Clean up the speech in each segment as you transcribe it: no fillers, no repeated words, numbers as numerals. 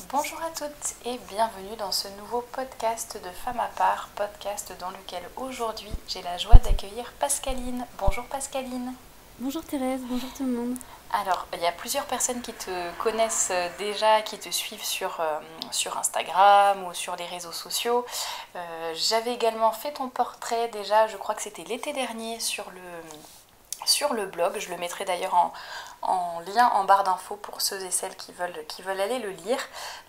Bonjour à toutes et bienvenue dans ce nouveau podcast de Femme à part, podcast dans lequel aujourd'hui j'ai la joie d'accueillir Pascaline. Bonjour Pascaline. Bonjour Thérèse, bonjour tout le monde. Alors, il y a plusieurs personnes qui te connaissent déjà, qui te suivent sur Instagram ou sur les réseaux sociaux. J'avais également fait ton portrait déjà, je crois que c'était l'été dernier sur le blog. Je le mettrai d'ailleurs en lien en barre d'infos pour ceux et celles qui veulent aller le lire.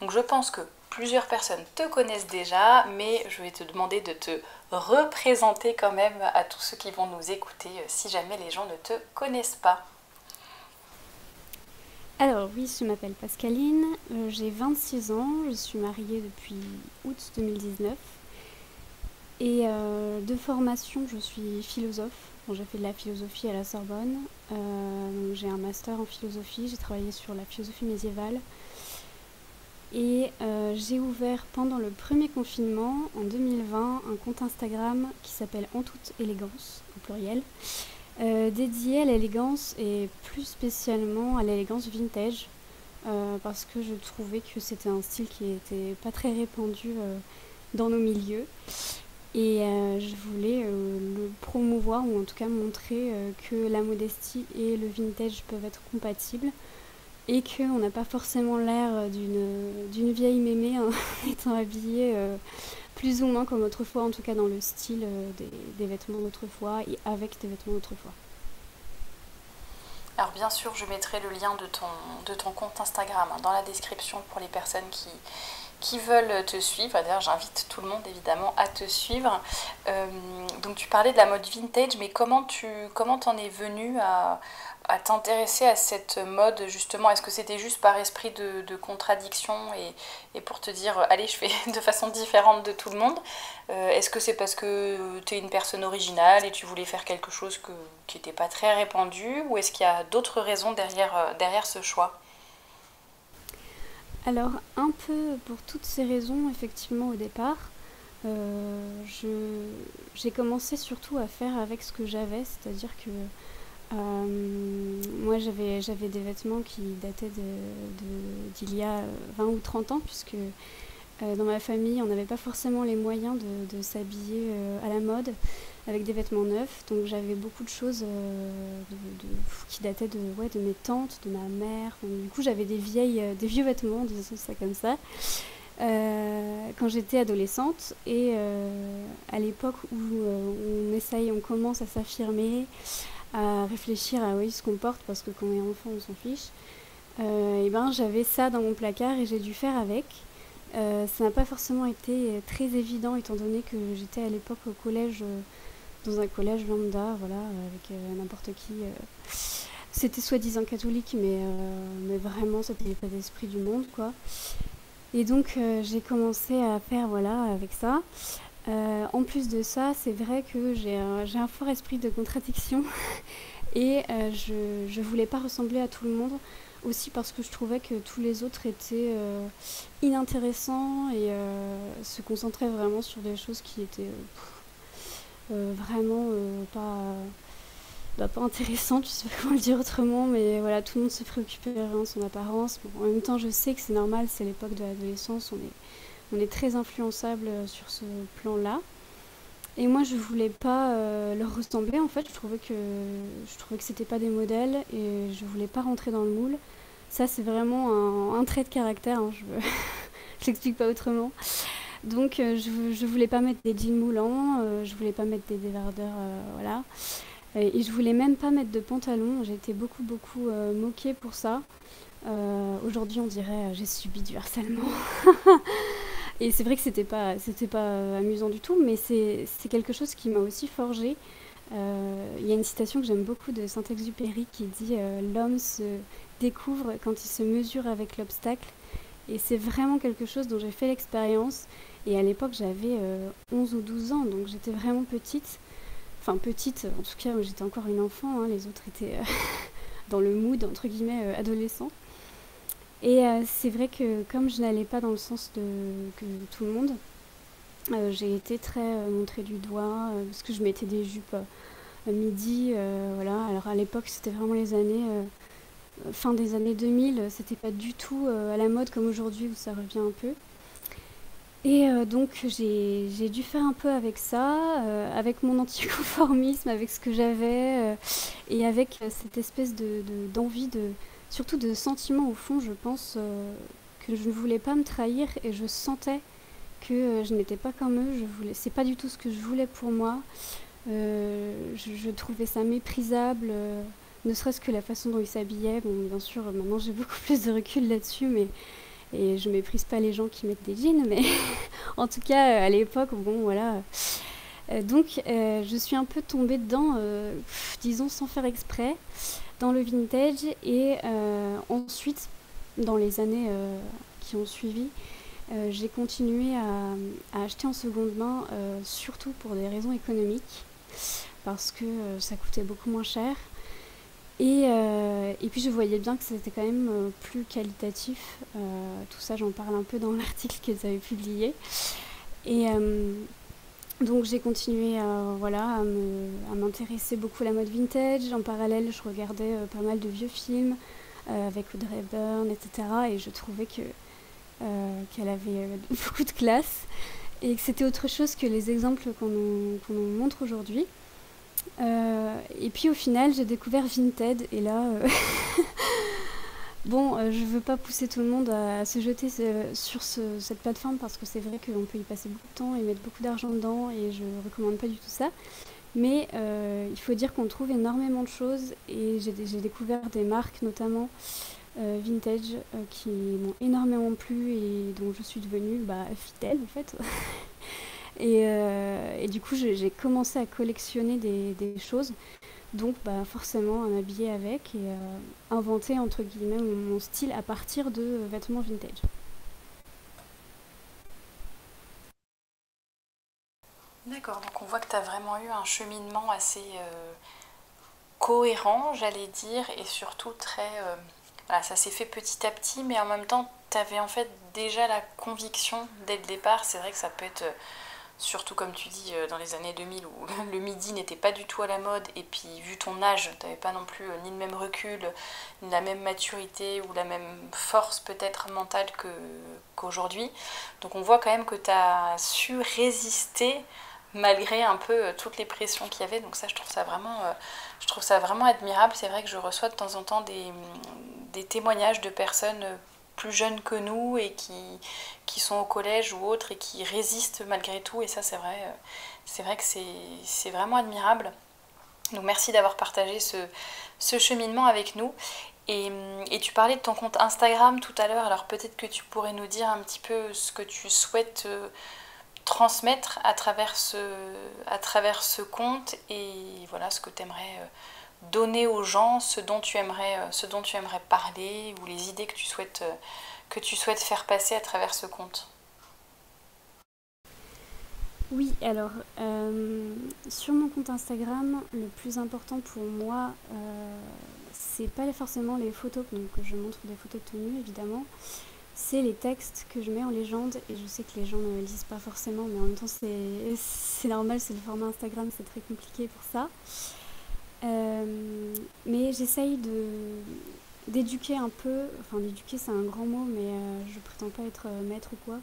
Donc je pense que plusieurs personnes te connaissent déjà, mais je vais te demander de te représenter quand même à tous ceux qui vont nous écouter si jamais les gens ne te connaissent pas. Alors oui, je m'appelle Pascaline, j'ai 26 ans, je suis mariée depuis août 2019 et de formation je suis philosophe. Bon, j'ai fait de la philosophie à la Sorbonne, donc j'ai un master en philosophie, j'ai travaillé sur la philosophie médiévale et j'ai ouvert pendant le premier confinement en 2020 un compte Instagram qui s'appelle En toute élégance, au pluriel. Dédié à l'élégance et plus spécialement à l'élégance vintage parce que je trouvais que c'était un style qui était pas très répandu dans nos milieux et je voulais le promouvoir ou en tout cas montrer que la modestie et le vintage peuvent être compatibles et qu'on n'a pas forcément l'air d'une vieille mémé en étant habillée plus ou moins comme autrefois, en tout cas dans le style des vêtements d'autrefois et avec des vêtements d'autrefois. Alors bien sûr, je mettrai le lien de ton compte Instagram dans la description pour les personnes qui veulent te suivre. D'ailleurs, j'invite tout le monde évidemment à te suivre. Donc tu parlais de la mode vintage, mais comment t'en es venue à t'intéresser à cette mode justement? Est-ce que c'était juste par esprit de contradiction et pour te dire allez, je fais de façon différente de tout le monde? Est-ce que c'est parce que tu es une personne originale et tu voulais faire quelque chose qui n'était pas très répandu, ou est-ce qu'il y a d'autres raisons derrière ce choix? Alors un peu pour toutes ces raisons effectivement au départ, j'ai commencé surtout à faire avec ce que j'avais, c'est-à-dire que moi j'avais des vêtements qui dataient d'il y a 20 ou 30 ans puisque dans ma famille, on n'avait pas forcément les moyens de s'habiller à la mode avec des vêtements neufs. Donc j'avais beaucoup de choses qui dataient de mes tantes, de ma mère. Donc, du coup, j'avais des vieux vêtements, disons ça comme ça, quand j'étais adolescente. Et à l'époque où on commence à s'affirmer, à réfléchir à oui, ce qu'on porte, parce que quand on est enfant, on s'en fiche. Et ben, j'avais ça dans mon placard et j'ai dû faire avec. Ça n'a pas forcément été très évident étant donné que j'étais à l'époque au collège, dans un collège lambda, voilà, avec n'importe qui. C'était soi-disant catholique, mais vraiment c'était l'état d'esprit du monde, quoi. Et donc j'ai commencé à faire voilà avec ça. En plus de ça, c'est vrai que j'ai un fort esprit de contradiction et je voulais pas ressembler à tout le monde. Aussi parce que je trouvais que tous les autres étaient inintéressants et se concentraient vraiment sur des choses qui étaient vraiment pas intéressantes, je sais pas comment le dire autrement, mais voilà, tout le monde se préoccupait vraiment de son apparence. Bon, en même temps, je sais que c'est normal, c'est l'époque de l'adolescence, on est très influençable sur ce plan-là. Et moi, je voulais pas leur ressembler. En fait, je trouvais que c'était pas des modèles et je voulais pas rentrer dans le moule. Ça, c'est vraiment un trait de caractère. Hein, je l'explique pas autrement. Donc, je voulais pas mettre des jeans moulants, je voulais pas mettre des débardeurs, voilà. Et je voulais même pas mettre de pantalon. J'ai été beaucoup moquée pour ça. Aujourd'hui, on dirait j'ai subi du harcèlement. Et c'est vrai que c'était pas amusant du tout, mais c'est quelque chose qui m'a aussi forgé. Il y a une citation que j'aime beaucoup de Saint-Exupéry qui dit l'homme se découvre quand il se mesure avec l'obstacle. Et c'est vraiment quelque chose dont j'ai fait l'expérience. Et à l'époque, j'avais 11 ou 12 ans, donc j'étais vraiment petite. Enfin, petite, en tout cas, j'étais encore une enfant. Hein, les autres étaient dans le mood, entre guillemets, adolescent. Et c'est vrai que comme je n'allais pas dans le sens que tout le monde, j'ai été très montrée du doigt parce que je mettais des jupes midi. Voilà. Alors à l'époque, c'était vraiment les années fin des années 2000, c'était pas du tout à la mode comme aujourd'hui où ça revient un peu. Et donc j'ai dû faire un peu avec ça, avec mon anticonformisme, avec ce que j'avais, et avec cette espèce d'envie, surtout de sentiment au fond, je pense, que je ne voulais pas me trahir et je sentais que je n'étais pas comme eux, c'est pas du tout ce que je voulais pour moi. Je trouvais ça méprisable, ne serait-ce que la façon dont ils s'habillaient. Bon, bien sûr, maintenant j'ai beaucoup plus de recul là-dessus, et je méprise pas les gens qui mettent des jeans, mais en tout cas, à l'époque, bon, voilà. Donc, je suis un peu tombée dedans, disons sans faire exprès, dans le vintage. Et ensuite, dans les années qui ont suivi, j'ai continué à acheter en seconde main, surtout pour des raisons économiques, parce que ça coûtait beaucoup moins cher. Et puis je voyais bien que c'était quand même plus qualitatif. Tout ça, j'en parle un peu dans l'article que vous avez publié. Et donc j'ai continué voilà, à m'intéresser beaucoup à la mode vintage. En parallèle, je regardais pas mal de vieux films avec Audrey Hepburn, etc. Et je trouvais qu'elle avait beaucoup de classe et que c'était autre chose que les exemples qu'on nous montre aujourd'hui. Et puis au final, j'ai découvert Vinted et là, bon, je veux pas pousser tout le monde à se jeter sur cette plateforme parce que c'est vrai qu'on peut y passer beaucoup de temps et mettre beaucoup d'argent dedans et je recommande pas du tout ça. Mais il faut dire qu'on trouve énormément de choses et j'ai découvert des marques notamment vintage qui m'ont énormément plu et dont je suis devenue fidèle en fait. Et du coup, j'ai commencé à collectionner des choses, donc forcément à m'habiller avec et inventer entre guillemets mon style à partir de vêtements vintage. D'accord, donc on voit que tu as vraiment eu un cheminement assez cohérent, j'allais dire, et surtout très... voilà, ça s'est fait petit à petit, mais en même temps, tu avais en fait déjà la conviction dès le départ. C'est vrai que ça peut être, surtout comme tu dis, dans les années 2000 où le midi n'était pas du tout à la mode, et puis vu ton âge, tu n'avais pas non plus ni le même recul, ni la même maturité, ou la même force peut-être mentale qu'aujourd'hui. Donc on voit quand même que tu as su résister malgré un peu toutes les pressions qu'il y avait. Donc ça, je trouve ça vraiment admirable. C'est vrai que je reçois de temps en temps des témoignages de personnes plus jeunes que nous et qui sont au collège ou autres et qui résistent malgré tout. Et ça, c'est vrai que c'est vraiment admirable. Donc merci d'avoir partagé ce cheminement avec nous. Et tu parlais de ton compte Instagram tout à l'heure, alors peut-être que tu pourrais nous dire un petit peu ce que tu souhaites transmettre à travers ce compte et voilà ce que tu aimerais donner aux gens, ce dont tu aimerais parler ou les idées que tu souhaites faire passer à travers ce compte. Oui, alors sur mon compte Instagram, le plus important pour moi, c'est pas forcément les photos, donc je montre des photos de tenue évidemment, c'est les textes que je mets en légende et je sais que les gens ne lisent pas forcément, mais en même temps c'est normal, c'est le format Instagram, c'est très compliqué pour ça. Mais j'essaye d'éduquer un peu, enfin d'éduquer c'est un grand mot, mais je prétends pas être maître ou quoi,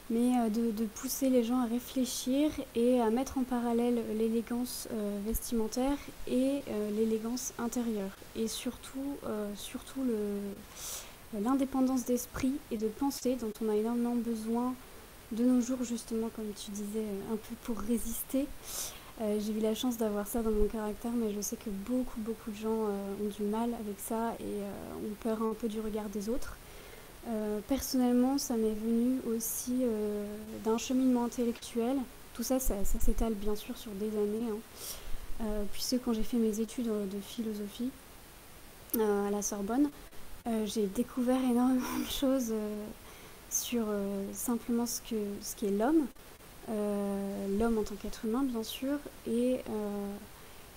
mais de pousser les gens à réfléchir et à mettre en parallèle l'élégance vestimentaire et l'élégance intérieure. Et surtout l'indépendance d'esprit et de pensée dont on a énormément besoin de nos jours, justement, comme tu disais, un peu pour résister. J'ai eu la chance d'avoir ça dans mon caractère, mais je sais que beaucoup de gens ont du mal avec ça et ont peur un peu du regard des autres. Personnellement, ça m'est venu aussi d'un cheminement intellectuel. Tout ça, ça s'étale bien sûr sur des années, hein. Puisque quand j'ai fait mes études de philosophie à la Sorbonne, j'ai découvert énormément de choses sur simplement ce qu'est l'homme, l'homme en tant qu'être humain bien sûr, et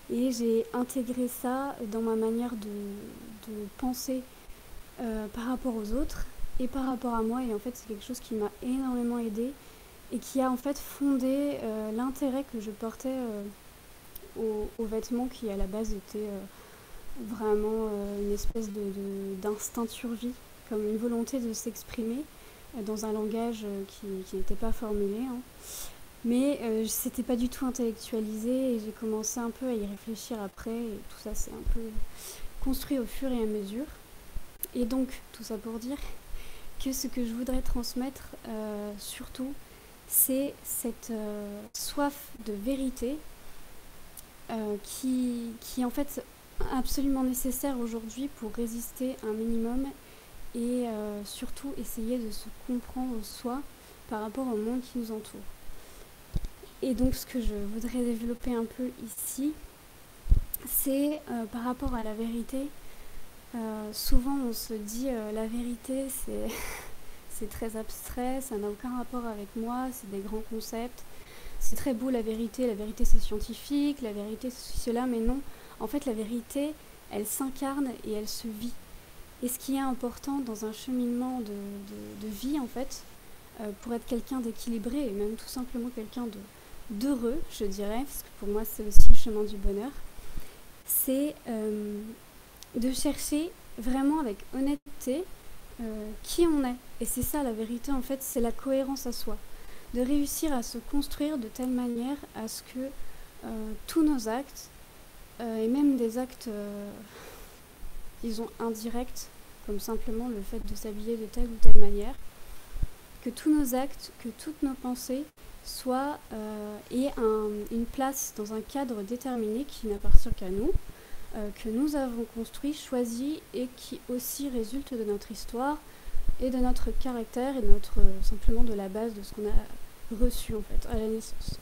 j'ai intégré ça dans ma manière de penser par rapport aux autres et par rapport à moi, et en fait c'est quelque chose qui m'a énormément aidée et qui a en fait fondé l'intérêt que je portais aux vêtements qui à la base étaient vraiment une espèce d'instinct de survie, comme une volonté de s'exprimer dans un langage qui n'était pas formulé, hein. Mais c'était pas du tout intellectualisé et j'ai commencé un peu à y réfléchir après et tout ça s'est un peu construit au fur et à mesure. Et donc, tout ça pour dire que ce que je voudrais transmettre surtout, c'est cette soif de vérité qui est en fait absolument nécessaire aujourd'hui pour résister un minimum et surtout essayer de se comprendre soi par rapport au monde qui nous entoure. Et donc ce que je voudrais développer un peu ici, c'est par rapport à la vérité. Souvent on se dit la vérité c'est très abstrait, ça n'a aucun rapport avec moi, c'est des grands concepts. C'est très beau la vérité c'est scientifique, la vérité c'est cela, mais non. En fait la vérité, elle s'incarne et elle se vit. Et ce qui est important dans un cheminement de vie en fait, pour être quelqu'un d'équilibré et même tout simplement quelqu'un d'heureux, je dirais, parce que pour moi c'est aussi le chemin du bonheur, c'est de chercher vraiment avec honnêteté qui on est. Et c'est ça la vérité en fait, c'est la cohérence à soi. De réussir à se construire de telle manière à ce que tous nos actes, et même des actes, disons, indirects, comme simplement le fait de s'habiller de telle ou telle manière, que tous nos actes, que toutes nos pensées aient une place dans un cadre déterminé qui n'appartient qu'à nous, que nous avons construit, choisi et qui aussi résulte de notre histoire et de notre caractère et simplement de la base de ce qu'on a reçu en fait à la naissance.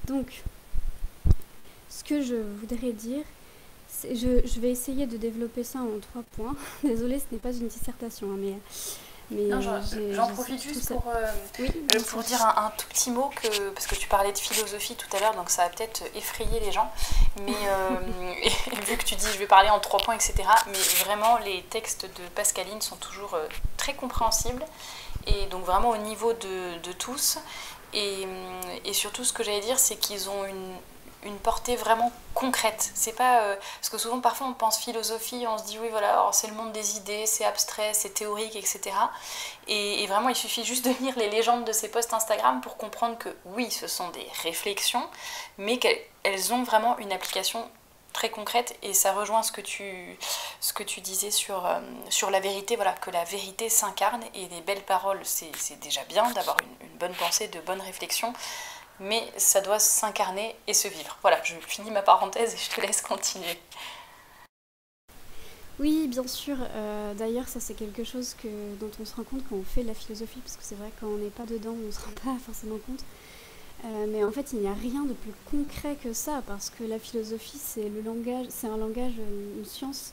Donc, ce que je voudrais dire, je vais essayer de développer ça en 3 points. Désolée, ce n'est pas une dissertation, hein, mais non, j'en profite juste pour dire un tout petit mot, parce que tu parlais de philosophie tout à l'heure, donc ça va peut-être effrayer les gens, mais vu que tu dis je vais parler en 3 points, etc., mais vraiment les textes de Pascaline sont toujours très compréhensibles, et donc vraiment au niveau de tous, et surtout ce que j'allais dire, c'est qu'ils ont une portée vraiment concrète. C'est pas parce que souvent parfois on pense philosophie, on se dit oui voilà, alors c'est le monde des idées, c'est abstrait, c'est théorique, etc. Et vraiment il suffit juste de lire les légendes de ces posts Instagram pour comprendre que oui, ce sont des réflexions, mais qu'elles ont vraiment une application très concrète, et ça rejoint ce que tu disais sur la vérité, voilà, que la vérité s'incarne, et les belles paroles c'est déjà bien d'avoir une bonne pensée, de bonnes réflexions, mais ça doit s'incarner et se vivre. Voilà, je finis ma parenthèse et je te laisse continuer. Oui, bien sûr. D'ailleurs, ça c'est quelque chose dont on se rend compte quand on fait de la philosophie, parce que c'est vrai que quand on n'est pas dedans, on ne se rend pas forcément compte. Mais en fait, il n'y a rien de plus concret que ça, parce que la philosophie, c'est un langage, une science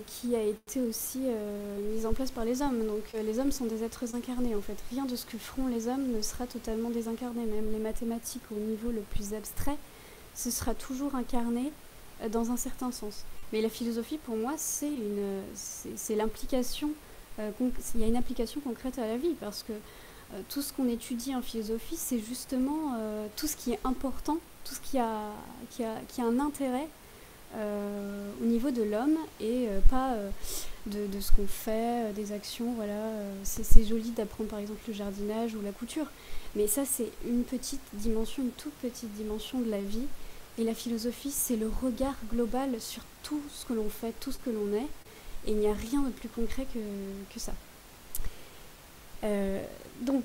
qui a été aussi mise en place par les hommes. Donc les hommes sont des êtres incarnés en fait. Rien de ce que feront les hommes ne sera totalement désincarné. Même les mathématiques au niveau le plus abstrait, ce sera toujours incarné dans un certain sens. Mais la philosophie pour moi c'est l'implication, il y a une application concrète à la vie, parce que tout ce qu'on étudie en philosophie c'est justement tout ce qui est important, tout ce qui a un intérêt au niveau de l'homme, et pas de ce qu'on fait, des actions, voilà. C'est joli d'apprendre par exemple le jardinage ou la couture, mais ça c'est une petite dimension, une toute petite dimension de la vie, et la philosophie c'est le regard global sur tout ce que l'on fait, tout ce que l'on est, et il n'y a rien de plus concret que ça. Donc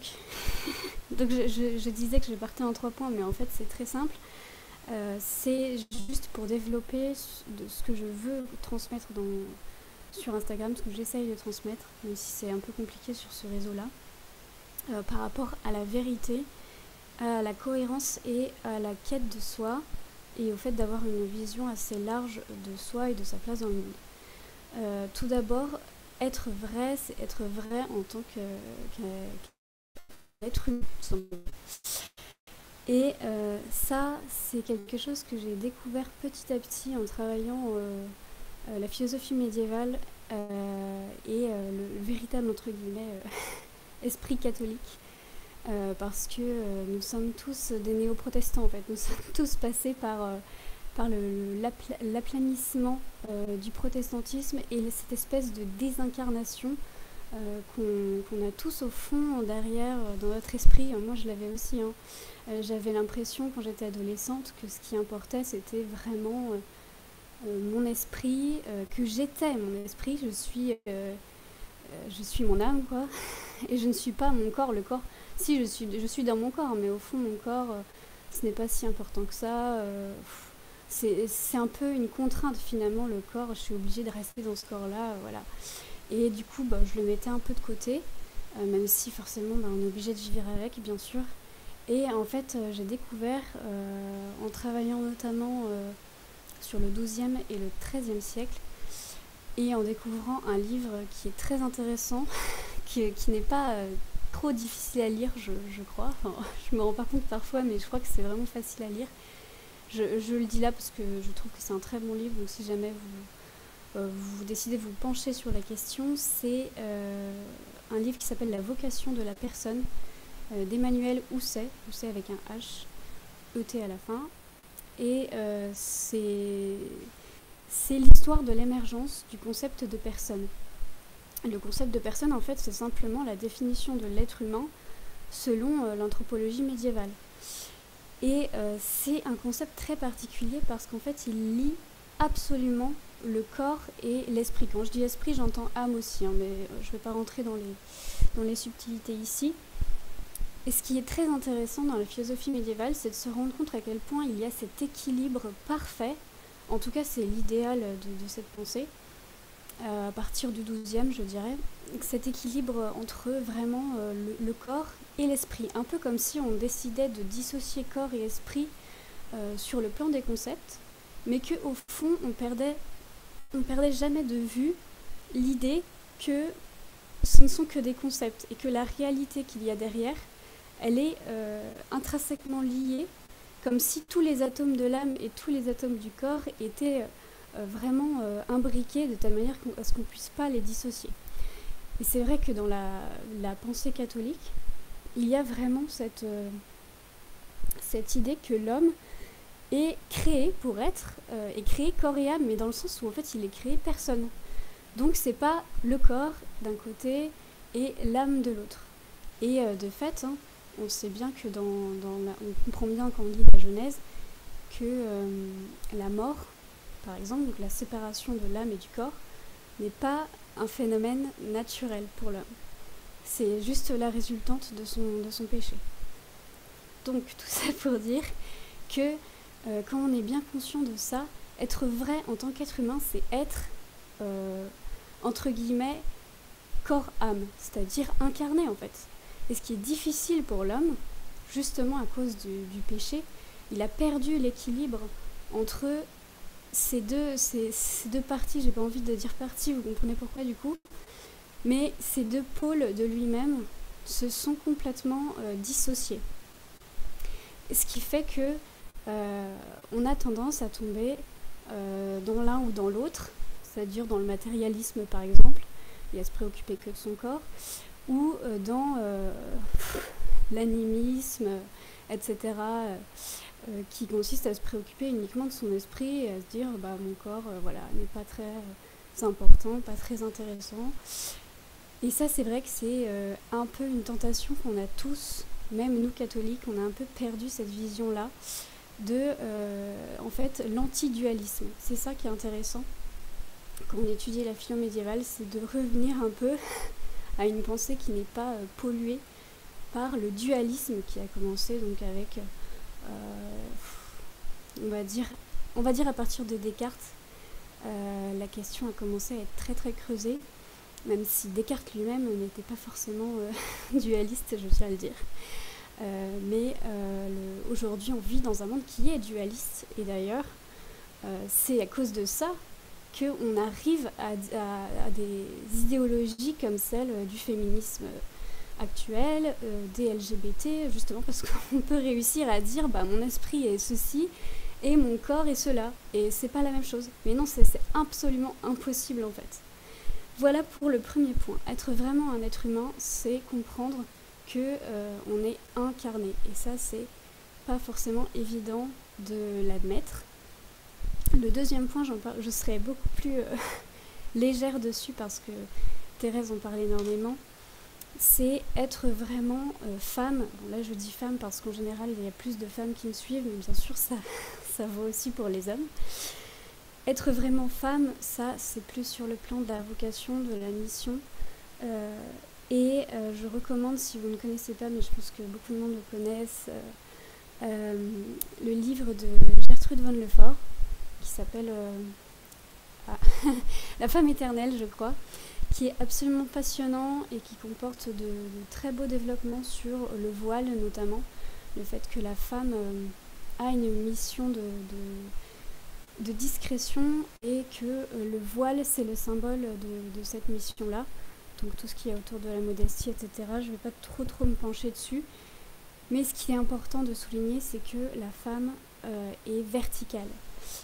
je disais que je partais en 3 points, mais en fait c'est très simple. C'est juste pour développer ce que je veux transmettre sur Instagram, ce que j'essaye de transmettre, même si c'est un peu compliqué sur ce réseau-là, par rapport à la vérité, à la cohérence et à la quête de soi, et au fait d'avoir une vision assez large de soi et de sa place dans le monde. Tout d'abord, être vrai, c'est être vrai en tant qu'être humain. Et ça, c'est quelque chose que j'ai découvert petit à petit en travaillant la philosophie médiévale et le véritable, entre guillemets, esprit catholique. Parce que nous sommes tous des néo-protestants, en fait. Nous sommes tous passés par par l'aplanissement du protestantisme et cette espèce de désincarnation qu'on a tous au fond, derrière, dans notre esprit. Moi, je l'avais aussi. J'avais l'impression, quand j'étais adolescente, que ce qui importait, c'était vraiment mon esprit, que j'étais mon esprit. Je suis mon âme, quoi. Et je ne suis pas mon corps. Le corps, si, je suis dans mon corps, mais au fond, mon corps, ce n'est pas si important que ça. C'est un peu une contrainte, finalement, le corps. Je suis obligée de rester dans ce corps-là, voilà. Et du coup, je le mettais un peu de côté, même si forcément on est obligé de vivre avec, bien sûr. Et en fait, j'ai découvert, en travaillant notamment sur le XIIe et le XIIIe siècle, et en découvrant un livre qui est très intéressant, qui n'est pas trop difficile à lire, je crois. Enfin, je me rends pas compte parfois, mais je crois que c'est vraiment facile à lire. Je le dis là parce que je trouve que c'est un très bon livre, donc si jamais vous décidez de vous pencher sur la question, c'est un livre qui s'appelle La vocation de la personne, d'Emmanuel Housset avec un H, E-T à la fin. Et c'est l'histoire de l'émergence du concept de personne. Le concept de personne, en fait, c'est simplement la définition de l'être humain selon l'anthropologie médiévale. Et c'est un concept très particulier parce qu'en fait, il lie absolument le corps et l'esprit. Quand je dis esprit, j'entends âme aussi, mais je ne vais pas rentrer dans les subtilités ici. Et ce qui est très intéressant dans la philosophie médiévale, c'est de se rendre compte à quel point il y a cet équilibre parfait. En tout cas, c'est l'idéal de cette pensée, à partir du XIIe, je dirais. Cet équilibre entre vraiment le corps et l'esprit. Un peu comme si on décidait de dissocier corps et esprit sur le plan des concepts, mais qu'au fond, on perdait jamais de vue l'idée que ce ne sont que des concepts et que la réalité qu'il y a derrière, elle est intrinsèquement liée, comme si tous les atomes de l'âme et tous les atomes du corps étaient vraiment imbriqués de telle manière à ce qu'on ne puisse pas les dissocier. Et c'est vrai que dans la pensée catholique, il y a vraiment cette idée que l'homme est créé pour être, est créé corps et âme, mais dans le sens où en fait il est créé personne. Donc c'est pas le corps d'un côté et l'âme de l'autre. Et de fait, on sait bien que on comprend bien quand on lit la Genèse que la mort, par exemple, donc la séparation de l'âme et du corps, n'est pas un phénomène naturel pour l'homme. C'est juste la résultante de son péché. Donc tout ça pour dire que quand on est bien conscient de ça, être vrai en tant qu'être humain, c'est être, entre guillemets, corps-âme, c'est-à-dire incarné en fait. Et ce qui est difficile pour l'homme, justement à cause du péché, il a perdu l'équilibre entre ces deux parties, j'ai pas envie de dire parties, vous comprenez pourquoi du coup, mais ces deux pôles de lui-même se sont complètement dissociés. Ce qui fait que on a tendance à tomber dans l'un ou dans l'autre, c'est-à-dire dans le matérialisme par exemple, et à se préoccuper que de son corps, ou dans l'animisme, etc., qui consiste à se préoccuper uniquement de son esprit et à se dire mon corps n'est pas très important, pas très intéressant. Et ça, c'est vrai que c'est un peu une tentation qu'on a tous, même nous catholiques, on a un peu perdu cette vision-là de en fait l'antidualisme. C'est ça qui est intéressant quand on étudie la philo médiévale, c'est de revenir un peu à une pensée qui n'est pas polluée par le dualisme qui a commencé donc avec on va dire à partir de Descartes. La question a commencé à être très très creusée, même si Descartes lui-même n'était pas forcément dualiste, je tiens à le dire. Mais aujourd'hui on vit dans un monde qui est dualiste, et d'ailleurs c'est à cause de ça qu'on arrive à des idéologies comme celle du féminisme actuel, des LGBT, justement parce qu'on peut réussir à dire mon esprit est ceci et mon corps est cela, et c'est pas la même chose. Mais non, c'est absolument impossible en fait. Voilà pour le premier point. Être vraiment un être humain, c'est comprendre que on est incarné, et ça c'est pas forcément évident de l'admettre. Le deuxième point, je serais beaucoup plus légère dessus parce que Thérèse en parlait énormément. C'est être vraiment femme. Bon, là, je dis femme parce qu'en général, il y a plus de femmes qui me suivent, mais bien sûr, ça vaut aussi pour les hommes. Être vraiment femme, ça, c'est plus sur le plan de la vocation, de la mission. Je recommande, si vous ne connaissez pas, mais je pense que beaucoup de monde le connaissent, le livre de Gertrude von Lefort, qui s'appelle La femme éternelle, je crois, qui est absolument passionnant et qui comporte de très beaux développements sur le voile notamment, le fait que la femme a une mission de discrétion et que le voile c'est le symbole de cette mission-là. Donc tout ce qui est autour de la modestie, etc. Je ne vais pas trop me pencher dessus. Mais ce qui est important de souligner, c'est que la femme est verticale.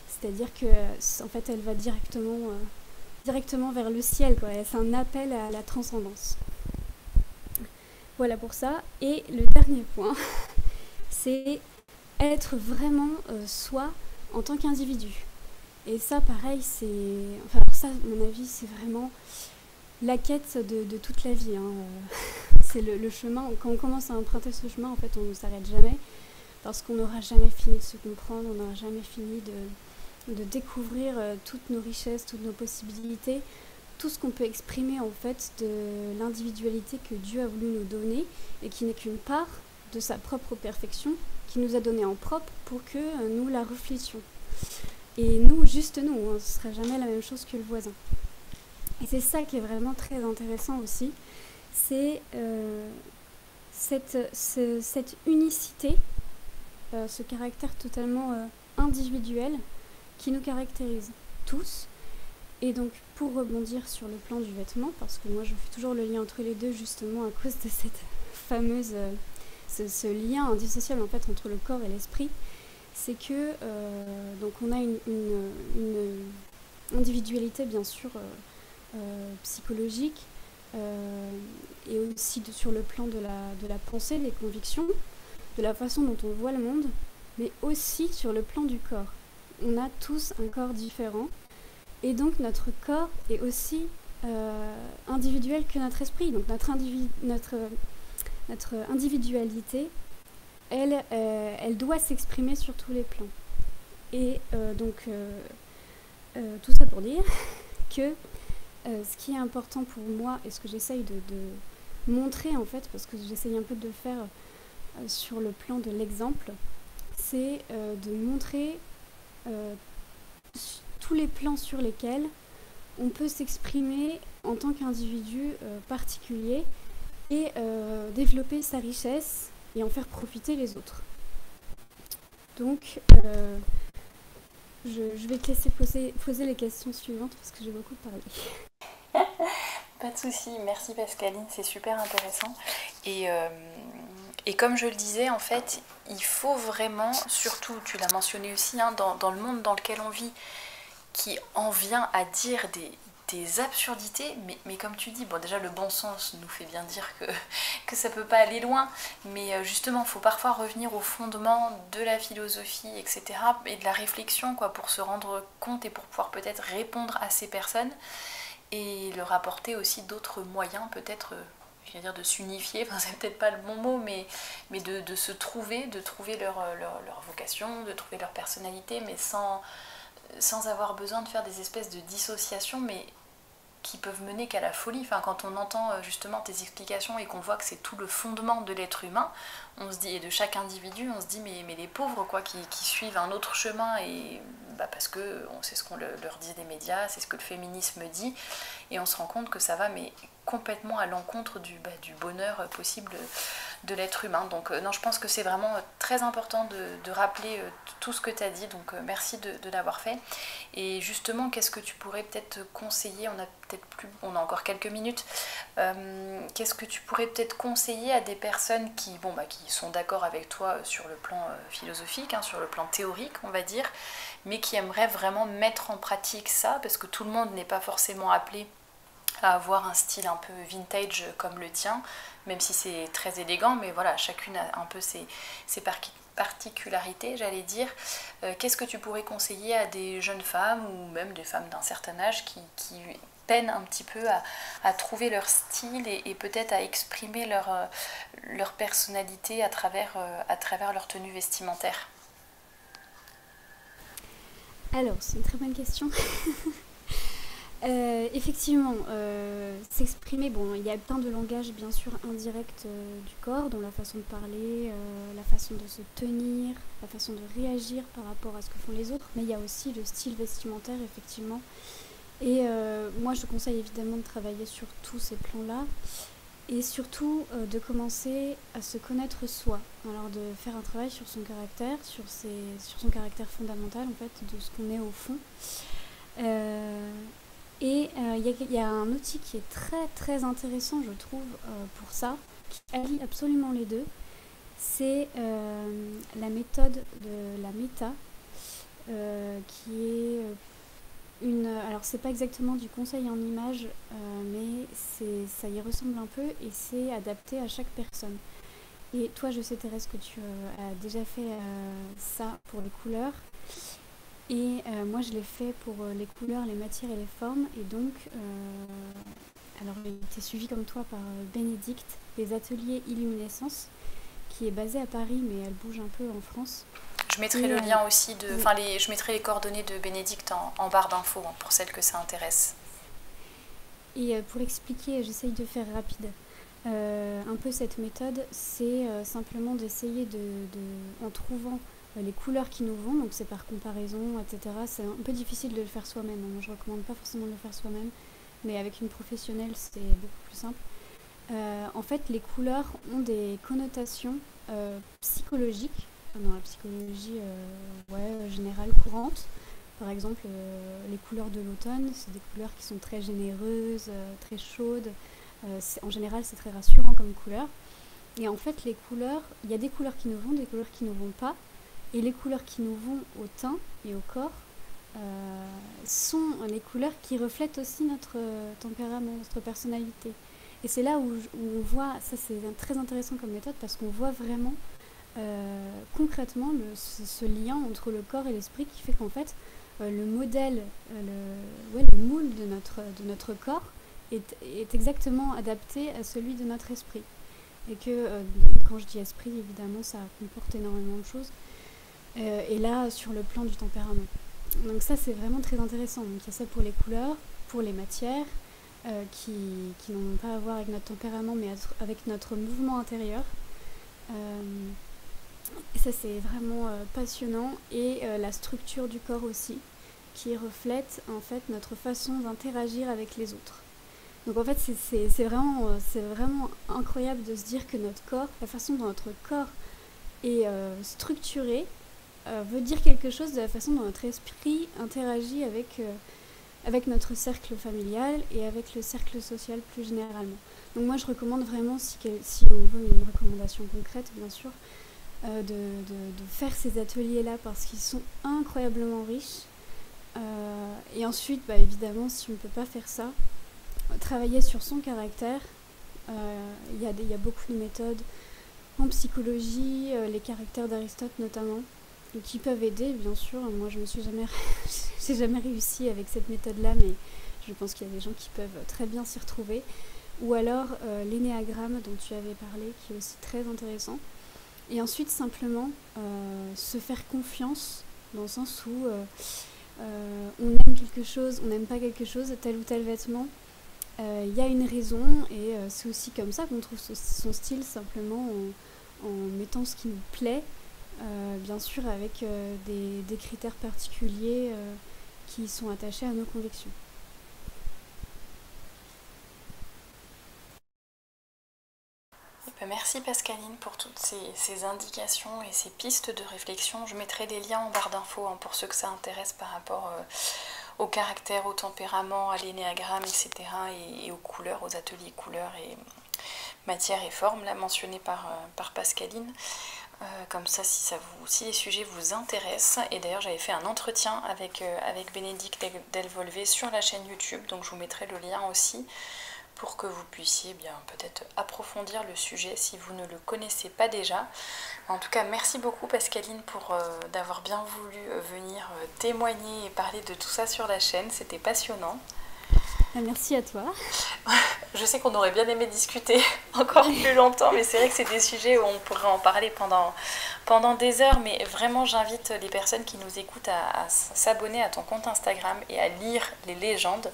C'est-à-dire qu'en fait, elle va directement vers le ciel, quoi. C'est un appel à la transcendance. Voilà pour ça. Et le dernier point, c'est être vraiment soi en tant qu'individu. Et ça, pareil, alors ça, à mon avis, c'est vraiment la quête de toute la vie. C'est le chemin. Quand on commence à emprunter ce chemin, en fait, on ne s'arrête jamais. Parce qu'on n'aura jamais fini de se comprendre, on n'aura jamais fini de découvrir toutes nos richesses, toutes nos possibilités, tout ce qu'on peut exprimer en fait de l'individualité que Dieu a voulu nous donner et qui n'est qu'une part de sa propre perfection, qui nous a donné en propre pour que nous la reflétions. Et nous, juste nous, ce ne sera jamais la même chose que le voisin. Et c'est ça qui est vraiment très intéressant aussi, c'est cette unicité, ce caractère totalement individuel qui nous caractérise tous. Et donc pour rebondir sur le plan du vêtement, parce que moi je fais toujours le lien entre les deux justement à cause de cette fameuse, ce lien indissociable en fait entre le corps et l'esprit, c'est que donc on a une individualité bien sûr psychologique et aussi sur le plan de la pensée, des convictions, de la façon dont on voit le monde, mais aussi sur le plan du corps. On a tous un corps différent et donc notre corps est aussi individuel que notre esprit. Donc notre individualité, elle doit s'exprimer sur tous les plans. Et tout ça pour dire que ce qui est important pour moi et ce que j'essaye de montrer en fait, parce que j'essaye un peu de le faire sur le plan de l'exemple, c'est de montrer tous les plans sur lesquels on peut s'exprimer en tant qu'individu particulier et développer sa richesse et en faire profiter les autres. Donc, je vais te laisser poser les questions suivantes parce que j'ai beaucoup parlé. Pas de souci, merci Pascaline, c'est super intéressant. Et comme je le disais, en fait, il faut vraiment, surtout, tu l'as mentionné aussi, dans le monde dans lequel on vit, qui en vient à dire des absurdités, mais comme tu dis, bon déjà le bon sens nous fait bien dire que ça peut pas aller loin, mais justement il faut parfois revenir au fondement de la philosophie, etc. et de la réflexion quoi, pour se rendre compte et pour pouvoir peut-être répondre à ces personnes et leur apporter aussi d'autres moyens peut-être, je vais dire de s'unifier, enfin c'est peut-être pas le bon mot, mais de se trouver, de trouver leur vocation, de trouver leur personnalité, mais sans avoir besoin de faire des espèces de dissociations, mais qui peuvent mener qu'à la folie. Enfin, quand on entend justement tes explications et qu'on voit que c'est tout le fondement de l'être humain, on se dit, et de chaque individu, on se dit mais les pauvres quoi, qui suivent un autre chemin, et parce que c'est ce qu'on leur dit des médias, c'est ce que le féminisme dit, et on se rend compte que ça va mais complètement à l'encontre du bonheur possible de l'être humain. Donc non, je pense que c'est vraiment très important de rappeler tout ce que tu as dit, donc merci de l'avoir fait. Et justement, qu'est-ce que tu pourrais peut-être conseiller, on a encore quelques minutes, qu'est-ce que tu pourrais peut-être conseiller à des personnes qui sont d'accord avec toi sur le plan philosophique, sur le plan théorique on va dire, mais qui aimeraient vraiment mettre en pratique ça, parce que tout le monde n'est pas forcément appelé à avoir un style un peu vintage comme le tien, même si c'est très élégant, mais voilà, chacune a un peu ses particularité, j'allais dire, qu'est-ce que tu pourrais conseiller à des jeunes femmes ou même des femmes d'un certain âge qui peinent un petit peu à trouver leur style et peut-être à exprimer leur personnalité à travers leur tenue vestimentaire? Alors, c'est une très bonne question. Effectivement, s'exprimer, bon, il y a plein de langages bien sûr indirects du corps, dont la façon de parler, la façon de se tenir, la façon de réagir par rapport à ce que font les autres, mais il y a aussi le style vestimentaire, effectivement. Et moi, je conseille évidemment de travailler sur tous ces plans-là, et surtout de commencer à se connaître soi. Alors de faire un travail sur son caractère, sur son caractère fondamental, en fait, de ce qu'on est au fond. Euh, et il y a un outil qui est très très intéressant, je trouve, pour ça, qui allie absolument les deux. C'est la méthode de la méta, qui est alors c'est pas exactement du conseil en images, mais ça y ressemble un peu et c'est adapté à chaque personne. Et toi, je sais Thérèse que tu as déjà fait ça pour les couleurs. Et moi, je l'ai fait pour les couleurs, les matières et les formes. Et donc, alors j'ai été suivie comme toi par Bénédicte, des ateliers Illuminescence, qui est basée à Paris, mais elle bouge un peu en France. Je mettrai le lien aussi je mettrai les coordonnées de Bénédicte en barre d'infos pour celles que ça intéresse. Et pour expliquer, j'essaye de faire rapide. Un peu cette méthode, c'est simplement d'essayer en trouvant les couleurs qui nous vont, donc c'est par comparaison, etc. C'est un peu difficile de le faire soi-même. Moi, je ne recommande pas forcément de le faire soi-même, mais avec une professionnelle, c'est beaucoup plus simple. En fait, les couleurs ont des connotations psychologiques, dans la psychologie générale courante. Par exemple, les couleurs de l'automne, c'est des couleurs qui sont très généreuses, très chaudes. En général, c'est très rassurant comme couleur. Et en fait, les couleurs, il y a des couleurs qui nous vont, des couleurs qui ne nous vont pas. Et les couleurs qui nous vont au teint et au corps sont les couleurs qui reflètent aussi notre tempérament, notre personnalité. Et c'est là où on voit, ça c'est très intéressant comme méthode, parce qu'on voit vraiment concrètement ce lien entre le corps et l'esprit qui fait qu'en fait, le modèle, le moule de notre corps est exactement adapté à celui de notre esprit. Et que, quand je dis esprit, évidemment, ça comporte énormément de choses. Et là, sur le plan du tempérament. Donc ça, c'est vraiment très intéressant. Donc il y a ça pour les couleurs, pour les matières, qui n'ont pas à voir avec notre tempérament, mais avec notre mouvement intérieur. Et ça, c'est vraiment passionnant. Et la structure du corps aussi, qui reflète en fait notre façon d'interagir avec les autres. Donc en fait, c'est vraiment incroyable de se dire que notre corps, la façon dont notre corps est structuré, veut dire quelque chose de la façon dont notre esprit interagit avec notre cercle familial et avec le cercle social plus généralement. Donc moi, je recommande vraiment, si on veut une recommandation concrète, bien sûr, de faire ces ateliers-là parce qu'ils sont incroyablement riches. Et ensuite, évidemment, si on ne peut pas faire ça, travailler sur son caractère. Il y a beaucoup de méthodes en psychologie, les caractères d'Aristote notamment, qui peuvent aider, bien sûr. Moi, je me suis j'ai jamais réussi avec cette méthode-là, mais je pense qu'il y a des gens qui peuvent très bien s'y retrouver. Ou alors l'énéagramme dont tu avais parlé, qui est aussi très intéressant. Et ensuite, simplement, se faire confiance, dans le sens où on aime quelque chose, on n'aime pas quelque chose, tel ou tel vêtement. Y a une raison, et c'est aussi comme ça qu'on trouve son style, simplement en mettant ce qui nous plaît, bien sûr avec des critères particuliers qui sont attachés à nos convictions. Merci Pascaline pour toutes ces indications et ces pistes de réflexion. Je mettrai des liens en barre d'infos pour ceux que ça intéresse par rapport au caractère, au tempérament, à l'énéagramme, etc. et aux couleurs, aux ateliers couleurs et matière et forme, là mentionnés par Pascaline. Comme ça, si les sujets vous intéressent. Et d'ailleurs, j'avais fait un entretien avec Bénédicte Delvolvé sur la chaîne YouTube, donc je vous mettrai le lien aussi pour que vous puissiez bien peut-être approfondir le sujet si vous ne le connaissez pas déjà. En tout cas, merci beaucoup Pascaline pour d'avoir bien voulu venir témoigner et parler de tout ça sur la chaîne, c'était passionnant. Merci à toi. Je sais qu'on aurait bien aimé discuter encore plus longtemps, mais c'est vrai que c'est des sujets où on pourrait en parler pendant des heures, mais vraiment j'invite les personnes qui nous écoutent à s'abonner à ton compte Instagram et à lire les légendes.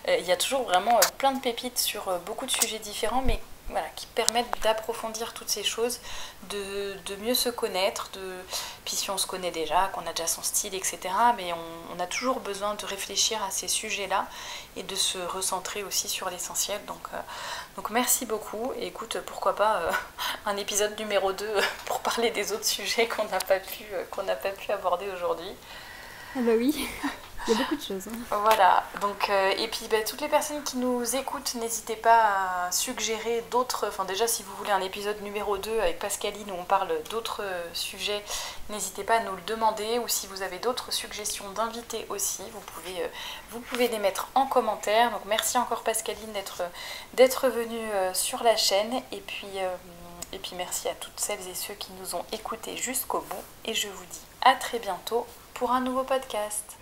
Il y a toujours vraiment plein de pépites sur beaucoup de sujets différents, mais voilà, qui permettent d'approfondir toutes ces choses, de mieux se connaître, puis si on se connaît déjà, qu'on a déjà son style, etc. Mais on a toujours besoin de réfléchir à ces sujets-là et de se recentrer aussi sur l'essentiel. Donc merci beaucoup. Et écoute, pourquoi pas un épisode numéro 2 pour parler des autres sujets qu'on n'a pas pu aborder aujourd'hui. Ah bah oui. Il y a beaucoup de choses. Voilà, donc, et puis toutes les personnes qui nous écoutent, n'hésitez pas à suggérer d'autres, enfin déjà si vous voulez un épisode numéro 2 avec Pascaline où on parle d'autres sujets, n'hésitez pas à nous le demander, ou si vous avez d'autres suggestions d'invités aussi, vous pouvez les mettre en commentaire. Donc merci encore Pascaline d'être venue sur la chaîne, et puis merci à toutes celles et ceux qui nous ont écoutés jusqu'au bout, et je vous dis à très bientôt pour un nouveau podcast.